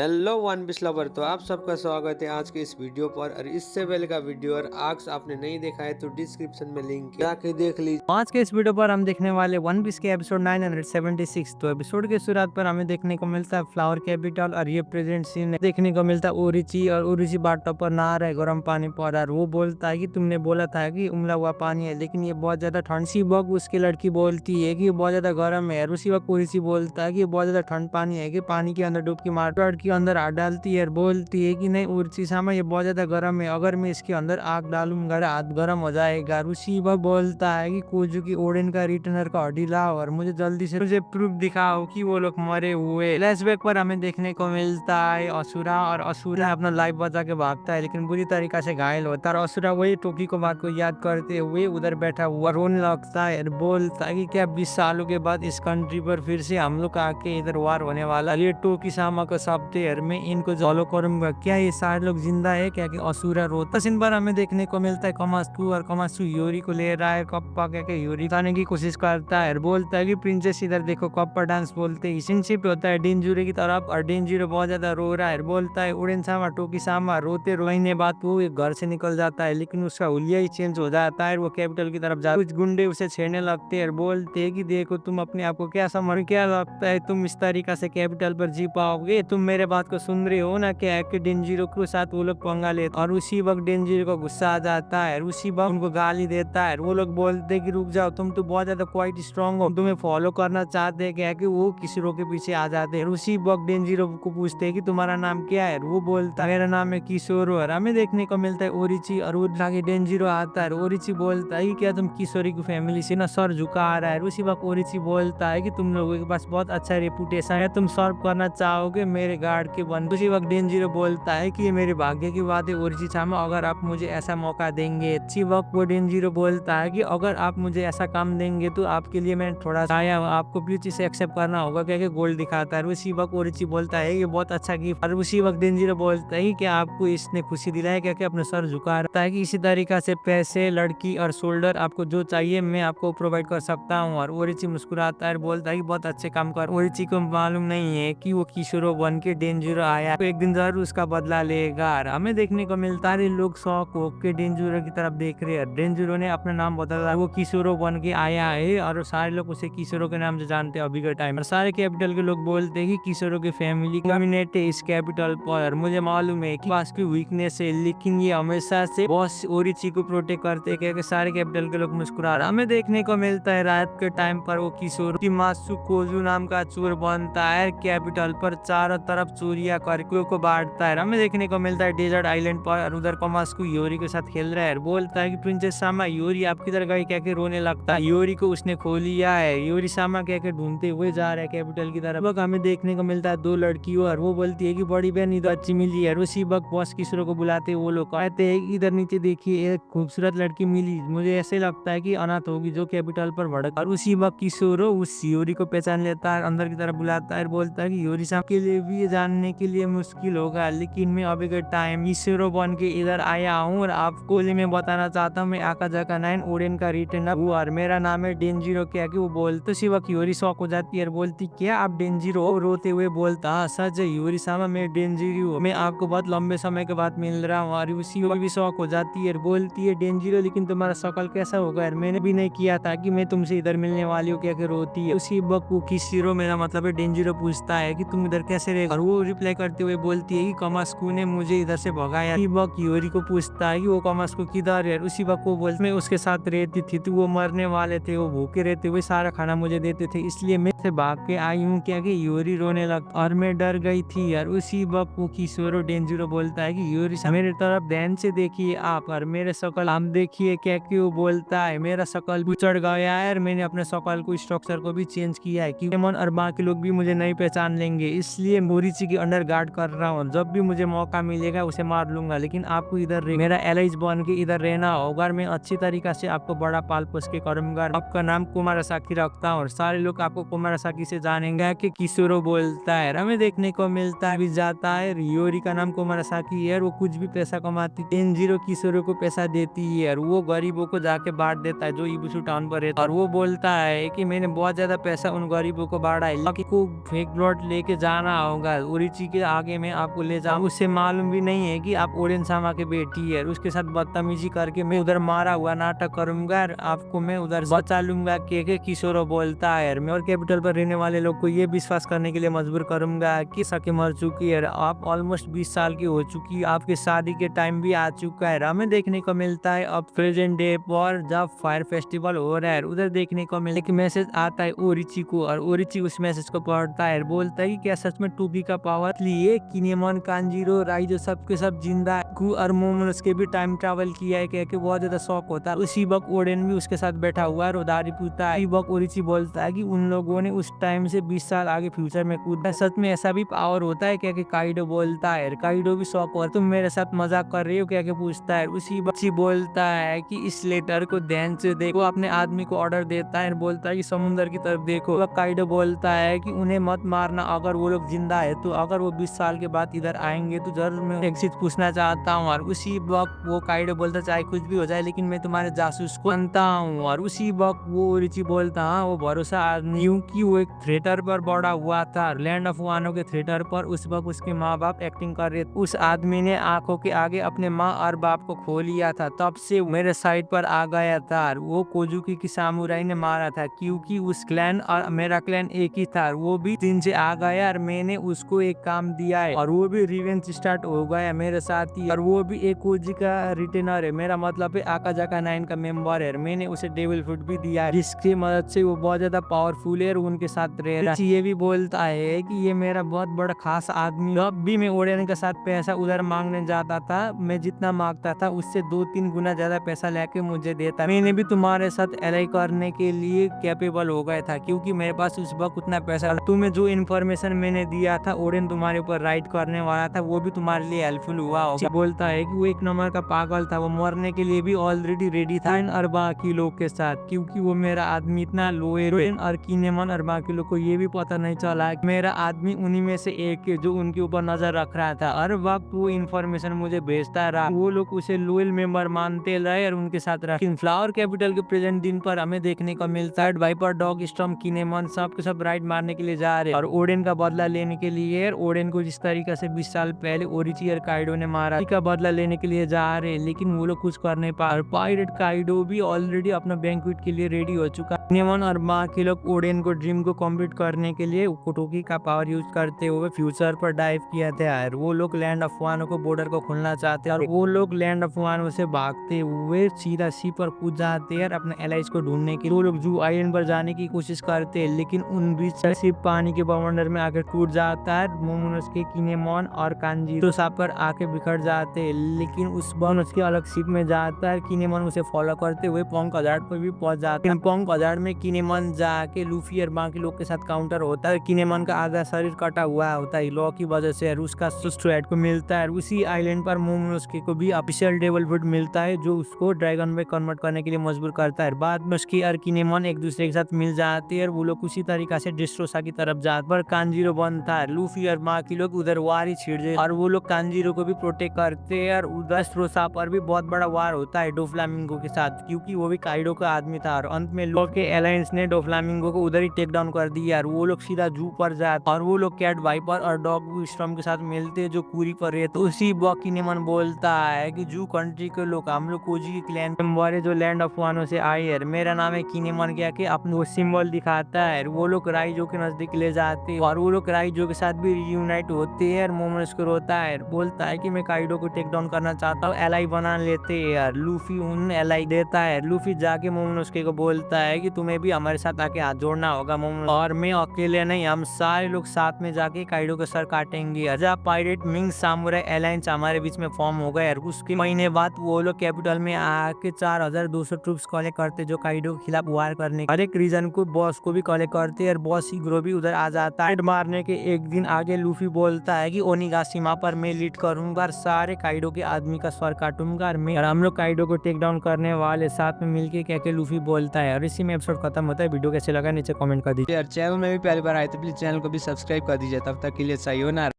Hello one piece lover. तो आप सबका स्वागत है आज के इस वीडियो पर। और इससे पहले का वीडियो और आज आपने नहीं देखा है तो डिस्क्रिप्शन में लिंक है, जाके देख लीजिए। आज के इस वीडियो पर हम देखने वाले वन पीस के एपिसोड 976। तो एपिसोड के शुरुआत पर हमें देखने को मिलता है फ्लावर कैपिटल और ये प्रेजेंट सीन देखने को मिलता है ओरिची। और ओरिची बाटो पर नहा रहा है गर्म पानी पर और वो बोलता है कि तुमने बोला था कि उमला हुआ पानी है लेकिन ये बहुत ज्यादा ठंड। उसी वक्त उसकी लड़की बोलती है कि ये बहुत ज्यादा गर्म है और उसी वक्त ओरिची बोलता है कि ये बहुत ज्यादा ठंड पानी है कि पानी के अंदर डुबकी मार लड़की अंदर हाथ डालती है और बोलती है कि नहीं ओरिची सामा ये बहुत ज्यादा गर्म है, अगर मैं इसके अंदर आग डालूंगा हाथ गर्म हो जाएगा। उसी वक्त बोलता है कि कोजुकी ओडेन का रिटर्नर का हड्डी लाओ और मुझे प्रूफ दिखाओ कि वो लोग मरे हुए। फ्लैशबैक पर हमें देखने को मिलता है असुरा, और असुरा अपना लाइफ बचा के भागता है लेकिन बुरी तरीका से घायल होता है। और असुरा वही टोकी को बात को याद करते हुए उधर बैठा हुआ रोने लगता है और बोलता है कि क्या 20 सालों के बाद इस कंट्री पर फिर से हम लोग आके इधर वार होने वाला। ये टोकी सामा का शब्द है और मैं इनको फॉलो करूंगा, क्या ये सारे लोग जिंदा है क्या? कि असुरा रोता। सीन पर हमें देखने को मिलता है कमासू, और कमासू योरी को ले रहा है। कप्पा के योरी खाने की कोशिश करता है और बोलता है कि प्रिंसेस इधर देखो। कप्पा डांस बोलते ही शिनशिप होता है डेंजूरो की तरफ और डेंजूरो बहुत ज्यादा रो रहा है। बोलता है उड़ेन सामा टोकी सामा। रोते रोने बाद वो एक घर से निकल जाता है लेकिन उसका हुलिया ही चेंज हो जाता है। वो कैपिटल की तरफ जा कुछ गुंडे उसे छेड़ने लगते हैं और बोलते हैं कि देखो तुम अपने आप को क्या समझ, क्या लगता है तुम इस तरीका से कैपिटल पर जी पाओगे? तुम मेरे बात को सुन रहे हो ना? क्या कि डेंजूरो के साथ वो लोग पंगा लेते और उसी वक्त डेंजूरो को गुस्सा आ जाता है और उसी वक्त उनको गाली देता है। वो लोग बोलते हैं कि रुक जाओ, तुम तो बहुत ज्यादा क्वाइट स्ट्रांग हो, तुम्हें फॉलो करना चाहते हैं क्या? कि वो किसी रो के पीछे आ जाते हैं। उसी वक्त डेंजूरो को पूछते हैं कि तुम्हारा नाम क्या है? वो बोलता है मेरा नाम है किशोरो। और हमें देखने को मिलता है ओरिची और वो आगे डेंजूरो आता है। ओरिची बोलता है कि क्या तुम किशोरी की फैमिली से ना? सर झुका आ रहा है। उसी वक्त ओरिची बोलता है कि तुम लोगों के पास बहुत अच्छा रेपुटेशन है, तुम सर्व करना चाहोगे मेरे गार्ड के बन। उसी वक्त डेंजूरो बोलता है कि ये मेरे भाग्य की बात है ओरिची सामा, अगर आप मुझे ऐसा मौका देंगे। उसी वक्त वो डेंजूरो बोलता है कि अगर आप मुझे ऐसा काम देंगे तो आपके लिए मैं थोड़ा आया हूँ, आपको प्लीज इसे एक्सेप्ट करना होगा। क्या गोल्ड दिखाता है। उसी वक्त ओरिची बोलता है ये बहुत अच्छा गिफ्ट। और उसी वक्त डेंजूरो बोलता है कि आपको इसने खुशी दिलाया क्या? अपने सर झुका रहा है कि इसी तरीका से पैसे, लड़की और शोल्डर आपको जो चाहिए मैं आपको प्रोवाइड कर सकता हूँ। और ओरिची मुस्कुराता है, बोलता है कि बहुत अच्छे काम कर। ओरिची को मालूम नहीं है कि वो किशोरो बन के डेंजूरो आया तो एक दिन जरूर उसका बदला लेगा। हमें देखने को मिलता है लोग शौक होके डेंजूरो की तरफ देख रहे हैं। डेंजूरो ने अपना नाम बदला, वो किशोरो बन के आया है और सारे लोग उसे किशोरो के नाम से जानते हैं अभी के टाइम। और सारे कैपिटल के लोग बोलते हैं कि किशोरो की फैमिली डोमिनेट है इस कैपिटल पर। मुझे मालूम है कि पास की वीकनेस है लेकिन ये हमेशा से बॉस ओरिची को प्रोटेक्ट करते हैं। सारे कैपिटल के लोग मुस्कुरा रहे। हमें देखने को मिलता है रात के टाइम पर वो किशोरो किमासु कोजू नाम का चोर बनता है कैपिटल पर, चारों तरफ चोरिया करके को बांटता है। हमें देखने को मिलता है डेजर्ट आइलैंड पर और उधर कमासु योरी के साथ खेल रहा है। बोलता है कि प्रिंसेस सामा योरी आप किधर गई? क्या के रोने लगता है। योरी को उसने खो लिया है। योरी सामा क्या के ढूंढते हुए जा रहा है कैपिटल की तरफ। हमें देखने को मिलता है दो लड़कियों और वो बोलती है कि बड़ी बहन इधर अच्छी मिली है। उसी वक्त बॉस किशोरो को बुलाते वो लोग कहते हैं कि इधर नीचे देखिए एक खूबसूरत लड़की मिली, मुझे ऐसे लगता है कि अनाथ होगी जो कैपिटल पर भड़क। और उसी वक्त किशोरो उस योरी को पहचान लेता है, अंदर की तरफ बुलाता है, बोलता है कि योरी साहब के लिए भी ये जानने के लिए मुश्किल होगा लेकिन मैं अभी के टाइम किशोरो बन के इधर आया हूँ और आपको मैं बताना चाहता हूँ मैं आकाजाका 9 ओडेन का रिटर्नर हूँ और मेरा नाम है डेंजूरो। क्या कि वो बोलते उसी वक्त योरी शॉक हो जाती है और बोलती क्या आप डेंजूरो हो? रोते हुए बोलता हाँ सच है योरी सामा मैं डेंजूरो हूँ, मैं आपको बहुत लंबे समय के बाद मिल रहा हूँ। और उसी वक्त भी शॉक हो जाती है और बोलती है डेंजूरो लेकिन तुम्हारा शक्ल कैसा होगा यार, मैंने भी नहीं किया था कि मैं तुमसे इधर मिलने वाली हूँ। क्या कि रोती है। उसी वक्त वो किशोरो मेरा मतलब है डेंजूरो पूछता है कि तुम इधर कैसे रहे? और वो रिप्लाई करते हुए बोलती है कि कमास्कू ने मुझे इधर से भगाया। उसी वक्त योरी को पूछता है कि वो कमास्कू किधर है? उसी वक्त वो बोलते मैं उसके साथ रहती थी तो वो मरने वाले थे, वो भूखे रहते हुए सारा खाना मुझे देते थे इसलिए मैं से भाग के आई हूँ। क्या कि योरी रोने लगा और मैं डर गई थी यार। उसी वक्त वो किशोरो डेंजूरो बोलता है कि योरी मेरे तरफ ध्यान से देखिए आप और मेरे शकल हम देखिए। क्या कि वो बोलता है मेरा शकल उचड़ गया है, मैंने अपने शकल को स्ट्रक्चर को भी चेंज किया है कि मन और बाकी लोग भी मुझे नहीं पहचान लेंगे, इसलिए मोरिची की अंडर गार्ड कर रहा हूँ। जब भी मुझे मौका मिलेगा उसे मार लूंगा लेकिन आपको इधर मेरा एलाइज बन के इधर रहना होगा। मैं अच्छी तरीका से आपको बड़ा पाल पोस के करूंगा। आपका नाम कुमारासाकी रखता हूँ और सारे लोग आपको कुमारासाकी से जानेंगे। कि किशोरो बोलता है हमें देखने को मिलता भी जाता है योरी का नाम कुमारासाकी है, वो कुछ भी पैसा कमाती डेंजूरो किशोरो को पैसा देती है और वो गरीबों को जाके बांट देता है जो इबुसु टाउन पर है। और वो बोलता है कि मैंने बहुत ज्यादा पैसा उन गरीबों को बांटा है, लकी को फेक ब्लड लेके जाना होगा। ओरिची के आगे में आपको ले जाऊँ, उससे मालूम भी नहीं है कि आप ओडेन सामा की बेटी है। उसके साथ बदतमीजी करके मैं उधर मारा हुआ नाटक करूंगा और आपको मैं उधर बचा लूंगा के किशोरो बोलता है। मैं और कैपिटल पर रहने वाले लोग को ये विश्वास करने के लिए मजबूर करूंगा कि सके मर चुकी है, आप ऑलमोस्ट 20 साल की हो चुकी, आपके शादी के टाइम भी आ चुका है। हमें देखने को मिलता है अब प्रेजेंट डे पर जब फायर फेस्टिवल हो रहा है, उधर देखने को मिलता है कि मैसेज आता है ओरिची को, और ओरिची उस मैसेज को पढ़ता है, बोलता है कि क्या सच में टूबी का पावर लिए किनेमन, कांजीरो, राइजो सबके सब जिंदा है, कु और मोमोनोस के भी टाइम ट्रैवल किया है, कह के बहुत ज्यादा शौक होता है। उसी वक्त ओडेन भी उसके साथ बैठा हुआ है, रोदारी पूछता है। उसी वक्त ओरिची बोलता है कि उन लोगों ने उस टाइम से 20 साल आगे फ्यूचर में कूदा, सच में ऐसा भी पावर होता है क्या? कि काइडो बोलता है। काइडो भी शौक हो, तुम मेरे साथ मजाक कर रही हो क्या? के पूछता है। उसी बच्ची बोलता है कि इस लेटर को ध्यान से देखो, वो अपने आदमी को ऑर्डर देता है, बोलता है कि समुद्र की तरफ देखो। वह काइडो बोलता है कि उन्हें मत मारना, अगर वो लोग जिंदा है तो, अगर वो 20 साल के बाद इधर आएंगे तो जरूर मैं एक चीज पूछना चाहता हूँ। और उसी वक्त वो काइडो बोलता चाहे कुछ भी हो जाए लेकिन मैं तुम्हारे जासूस को बनता हूँ। और उसी वक्त वो रिची बोलता हाँ वो भरोसा आदमी, क्योंकि वो एक थिएटर पर बड़ा हुआ था, लैंड ऑफ वानो के थिएटर पर। उस वक्त उसके माँ बाप एक्टिंग कर रहे थे, उस आदमी ने आंखों के आगे अपने माँ और बाप को खो लिया था, तब से मेरे साइड पर आ गया था। वो कोजुकी की सामुराई ने मारा था, क्योंकि उस क्लैन और मेरा क्लैन एक ही था। वो भी दिन से आ गया और मैंने उसको एक काम दिया है, और वो भी रिवेंज स्टार्ट हो गया मेरे साथ ही। और वो भी एक कोजी का रिटेनर है, मेरा मतलब है आकाजाका 9 का मेंबर है। मैंने उसे डेविल फ्रूट भी दिया है, जिसकी मदद से वो बहुत ज्यादा पावरफुल है और उनके साथ रह रहा है। ये भी बोलता है कि ये मेरा बहुत बड़ा खास आदमी। जब भी मैं ओडेन के साथ पैसा उधर मांगने जाता था, मैं जितना मांगता था उससे 2-3 गुना ज्यादा पैसा लेके मुझे देता। मैंने भी तुम्हारे साथ एलाई करने के लिए कैपेबल हो गया था, क्योंकि मेरे पास उस वक्त उतना पैसा था। तुम्हें जो इन्फॉर्मेशन मैंने दिया था ओडेन तुम्हारे ऊपर राइड करने वाला था, वो भी तुम्हारे लिए हेल्पफुल हुआ होगा। बोलता है कि वो एक नंबर का पागल था, वो मरने के लिए भी ऑलरेडी रेडी था और बाकी लोग के साथ, क्योंकि वो मेरा आदमी इतना लोएरोइन और किनेमन और बाकी लोग को ये भी पता नहीं चला कि मेरा आदमी उन्हीं में से एक है जो उनके ऊपर नजर रख रहा था। हर वक्त वो इन्फॉर्मेशन मुझे भेजता रहा, वो लोग उसे लॉयल मेंबर मानते रहे और उनके साथ रहे। लेकिन फ्लावर कैपिटल के प्रेजेंट दिन पर हमें देखने को मिलता है वाइपर, डॉग स्टॉर्म, किनेमन सब के सब राइड मारने के लिए जा रहे हैं और ओडेन का बदला लेने के लिए। ओडेन को जिस तरीके से 20 साल पहले ओरिची और काइडो ने मारा, का बदला लेने के लिए जा रहे हैं, लेकिन वो लोग कुछ कर नहीं पा रहे। पायरेट काइडो भी ऑलरेडी अपना बैंक्वेट के लिए रेडी हो चुका। किनेमन और बाकी लोग ओडेन को ड्रीम को कंप्लीट करने के लिए कोटोकी का पावर यूज करते हुए फ्यूचर पर डाइव किया था। वो लोग लैंड ऑफ वानो को बॉर्डर को खोलना चाहते हैं और वो लोग लैंड ऑफ वानो से भागते हुए सीधा सी पर कूद जाते हैं अपने एलाइज को ढूंढने के लिए। वो लोग जू आइलैंड पर जाने की कोशिश करते हैं, लेकिन उन बीच सिर्फ पानी के बवंडर में आकर टूट जाता है। मोमोनोसुके, किनेमन और कांजी तो सब पर आके बिखर जाते हैं, लेकिन उस उसके अलग शिप में जाता है। किनेमन उसे फॉलो करते हुए पोंग हजार्ड पर भी पहुंच जाते हैं। पोंग हजार्ड में किनेमन जाके लूफी और बाकी लोग के साथ काउंटर होता है। किनेमन का आधा शरीर कटा हुआ होता है लॉ की वजह से, उसका सुस्ट्रेट को मिलता है। उसी आइलैंड पर मोमोनोसुके को भी ऑफिशियल डेविल फ्रूट मिलता है, जो उसको ड्रैगन में कन्वर्ट करने के लिए मजबूर करता है। बाद में उसकी और किनेमन एक दूसरे के साथ मिल जाते हैं, वो लोग उसी तरीका से डिस्ट्रोसा की तरफ जाते पर कांजीरो बनता है। लूफी और बाकी लोग उधर वार ही छिड़ जाते और वो लोग कांजीरो को भी प्रोटेक्ट करते हैं। और उधर डिस्ट्रोसा पर भी बहुत बड़ा वार होता है डोफ्लामिंगो के साथ, क्योंकि वो भी काइडो का आदमी था। और अंत में लोग के अलायंस ने डोफ्लामिंगो को उधर ही टेक डाउन कर दिया और वो लोग सीधा जू पर जाते और वो लोग कैट वाइपर और डॉग स्टॉर्म के साथ मिलते जो कुरी पर रहते। तो उसी वक्त किनेमन बोलता है कि जू कंट्री के लोग हम लोग कोजी के क्लैन मेंबर है जो लैंड ऑफ वानो से आए है, मेरा नाम है किनेमन, क्या कि अपने वो सिंबल दिखाता है। वो लोग राइजो के नजदीक ले जाते और वो लोग राइजो के साथ भी रियूनाइट होते हैं। मोमोनोसुके रोता है, बोलता है कि मैं काइडो को टेक डाउन करना चाहता हूँ, एलाई बना लेते हैं यार। लूफी उन एलाई देता है। लूफी जाके मोमोनोसुके को बोलता है कि तुम्हें भी हमारे साथ आके हाथ जोड़ना होगा मोमोनोसुके, और मैं अकेले नहीं, हम सारे लोग साथ में जाके काइडो का सर काटेंगे। अजा पायरेट मिंग सामुराई अलायंस हमारे बीच में फॉर्म हो गया। उसके महीने बाद वो लोग कैपिटल में आके 4200 ट्रूप्स कलेक्ट करते जो काइडो के खिलाफ वार करने। हर एक रीजन को बॉस को भी कलेक्ट करते और बॉस हीग्रो भी उधर आ जाता है। मारने के एक दिन आगे लूफी बोलता है कि ओनिगाशिमा पर मैं लीड करूंगा और सारे काइडो के आदमी का सर काटूंगा और हम लोग काइडो को टेक डाउन करने वाले साथ में मिलके कहके लूफी बोलता है। और इसी में एपिसोड खत्म होता है। वीडियो कैसे लगा नीचे कमेंट कर दीजिए। यार चैनल में भी पहली बार आए तो प्लीज चैनल को भी सब्सक्राइब कर दीजिए। तब तक के लिए सही हो ना।